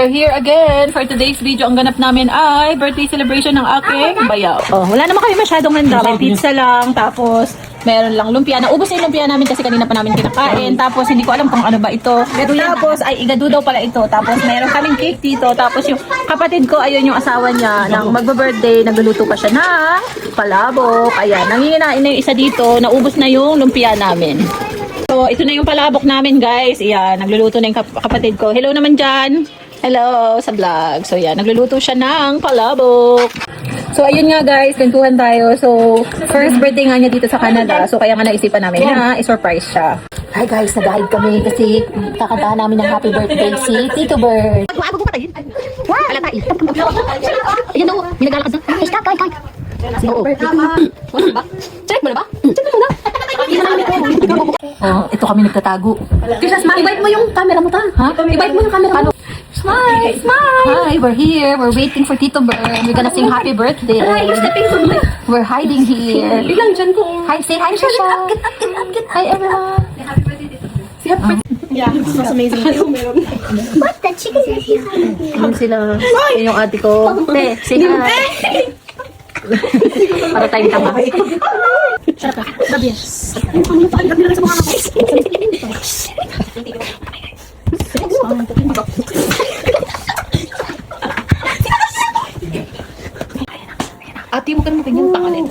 We're here again for today's video. Ang ganap namin ay birthday celebration ng aking bayaw. Oh, wala naman kami masyadong handa. May pizza lang, tapos meron lang lumpia. Naubos na yung lumpia namin kasi kanina pa namin kinakain. Tapos hindi ko alam kung ano ba ito. Tapos ay igado daw pala ito. Tapos meron kaming cake dito. Tapos yung kapatid ko, ayun yung asawa niya nang magba-birthday, nagluluto pa siya ng palabok. Ayan, nanginginain na yung isa dito. Naubos na yung lumpia namin. So, ito na yung palabok namin, guys. Ayan, nagluluto na yung kapatid ko. Hello naman dyan. Hello sa vlog. So, yan. Nagluluto siya ng palabok. So, ayun nga, guys. Kwentuhan tayo. So, first birthday nga niya dito sa Canada. So, kaya nga naisipan namin na i-surprise siya. Hi, guys. Nag-hide kami kasi kakantahan namin ng happy birthday si Tito Bird. Ako ko patayin. Wow! Alam tayo. Ayan daw. May naglalakad na. Hey, stop. Kain. Oo. Check mo na ba? Check mo na. Oh, ito kami nagtatago. Kasi i-bite mo yung camera mo ta. Ha? I-bite mo yung camera mo. Smile! Smile! Hi, we're here. We're waiting for Tito Bird. We're gonna sing happy birthday. We're hiding here. Biglang dyan ko. Hi, say hi, Shasha. Hi, everyone. Happy birthday, Tito Bird. Yeah, it smells amazing. What the chicken is here? Ano sila? Yun yung ate ko. Te, say hi. Para tayong tama. Shut up. Yes. Ate, mo ka naman ganyan tangalin.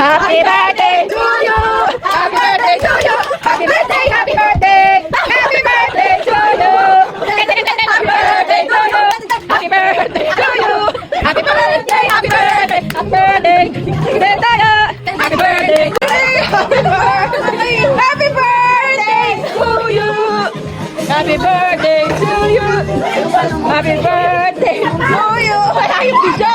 Happy birthday to you! Happy birthday to you! Happy birthday! Happy birthday! Happy birthday to you! Happy birthday to you! Happy birthday to you! Happy birthday! Happy birthday! Happy birthday! Happy birthday! Happy birthday! Happy birthday to you! Happy birthday to you! Happy birthday to you! Wala yung video!